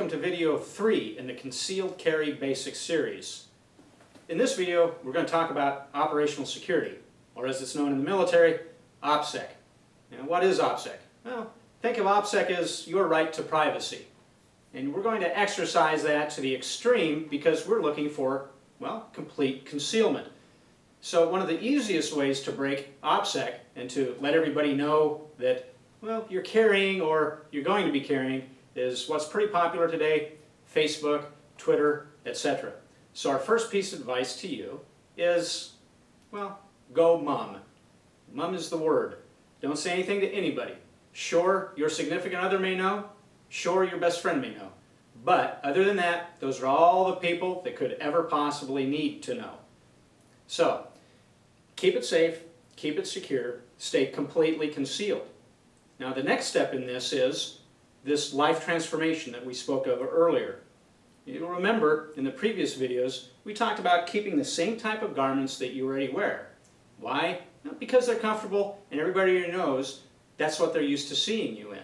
welcome to video 3 in the Concealed Carry Basics series. In this video, we're going to talk about operational security, or as it's known in the military, OPSEC. Now, what is OPSEC? Well, think of OPSEC as your right to privacy. And we're going to exercise that to the extreme because we're looking for, well, complete concealment. So one of the easiest ways to break OPSEC and to let everybody know that, well, you're carrying or you're going to be carrying is what's pretty popular today, Facebook, Twitter, etc. So our first piece of advice to you is, well, go mum. Mum is the word. Don't say anything to anybody. Sure, your significant other may know. Sure, your best friend may know. But other than that, those are all the people that could ever possibly need to know. So, keep it safe, keep it secure, stay completely concealed. Now the next step in this is this life transformation that we spoke of earlier. You'll remember in the previous videos we talked about keeping the same type of garments that you already wear. Why? Well, because they're comfortable and everybody knows that's what they're used to seeing you in.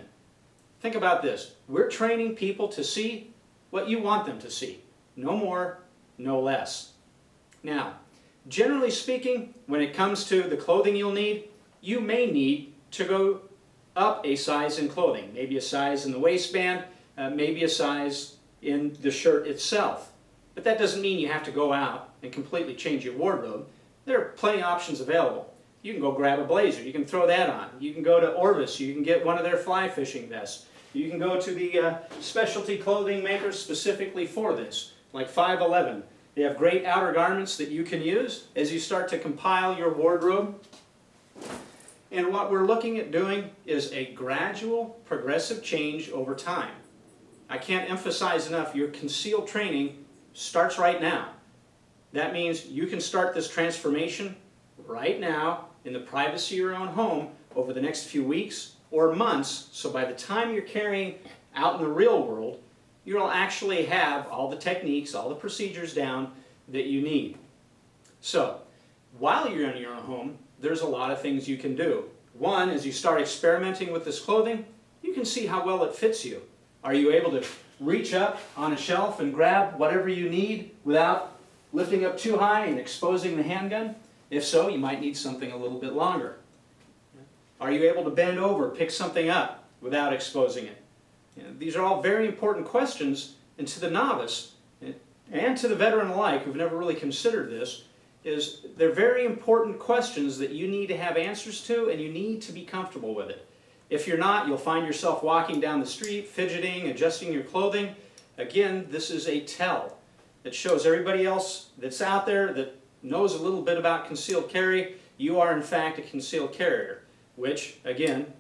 Think about this. We're training people to see what you want them to see. No more, no less. Now, generally speaking, when it comes to the clothing you'll need, you may need to go up a size in clothing. Maybe a size in the waistband, maybe a size in the shirt itself. But that doesn't mean you have to go out and completely change your wardrobe. There are plenty of options available. You can go grab a blazer, you can throw that on. You can go to Orvis, you can get one of their fly fishing vests. You can go to the specialty clothing makers specifically for this, like 511. They have great outer garments that you can use as you start to compile your wardrobe. And what we're looking at doing is a gradual, progressive change over time. I can't emphasize enough, your concealed training starts right now. That means you can start this transformation right now in the privacy of your own home over the next few weeks or months, so by the time you're carrying out in the real world, you'll actually have all the techniques, all the procedures down that you need. So, while you're in your own home, there's a lot of things you can do. One, as you start experimenting with this clothing, you can see how well it fits you. Are you able to reach up on a shelf and grab whatever you need without lifting up too high and exposing the handgun? If so, you might need something a little bit longer. Are you able to bend over, pick something up without exposing it? These are all very important questions, and to the novice and to the veteran alike who've never really considered this, they're very important questions that you need to have answers to, and you need to be comfortable with it. If you're not, you'll find yourself walking down the street, fidgeting, adjusting your clothing. Again, this is a tell. It shows everybody else that's out there that knows a little bit about concealed carry, you are in fact a concealed carrier, which, again,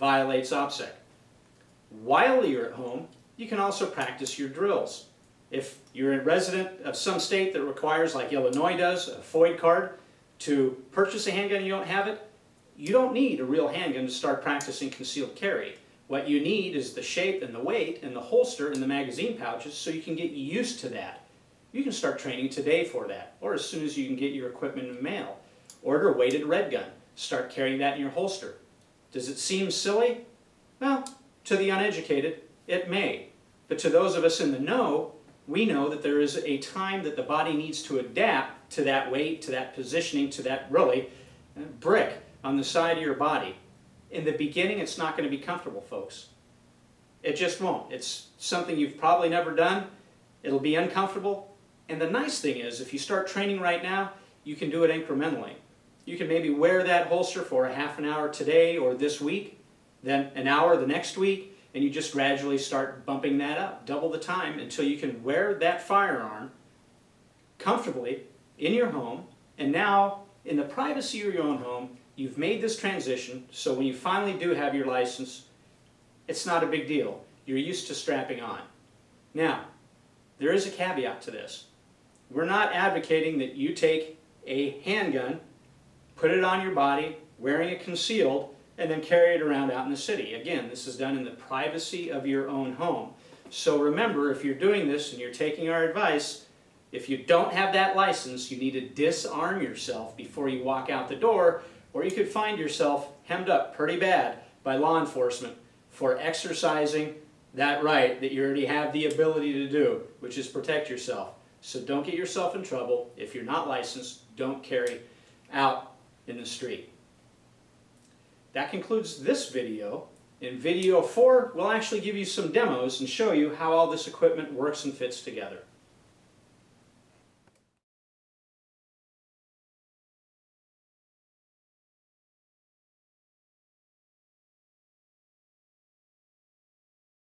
violates OPSEC. While you're at home, you can also practice your drills. If you're a resident of some state that requires, like Illinois does, a FOID card to purchase a handgun and you don't have it, you don't need a real handgun to start practicing concealed carry. What you need is the shape and the weight and the holster and the magazine pouches so you can get used to that. You can start training today for that, or as soon as you can get your equipment in the mail. Order a weighted red gun. Start carrying that in your holster. Does it seem silly? Well, to the uneducated, it may. But to those of us in the know, we know that there is a time that the body needs to adapt to that weight, to that positioning, to that really brick on the side of your body. In the beginning, it's not going to be comfortable, folks. It just won't. It's something you've probably never done. It'll be uncomfortable. And the nice thing is, if you start training right now, you can do it incrementally. You can maybe wear that holster for a half an hour today or this week, then an hour the next week, and you just gradually start bumping that up, double the time, until you can wear that firearm comfortably in your home. And now, in the privacy of your own home, you've made this transition, so when you finally do have your license, it's not a big deal. You're used to strapping on. Now, there is a caveat to this. We're not advocating that you take a handgun, put it on your body, wearing it concealed, and then carry it around out in the city. Again, this is done in the privacy of your own home. So remember, if you're doing this and you're taking our advice, if you don't have that license, you need to disarm yourself before you walk out the door, or you could find yourself hemmed up pretty bad by law enforcement for exercising that right that you already have the ability to do, which is protect yourself. So don't get yourself in trouble. If you're not licensed, don't carry out in the street. That concludes this video. In video 4, we'll actually give you some demos and show you how all this equipment works and fits together.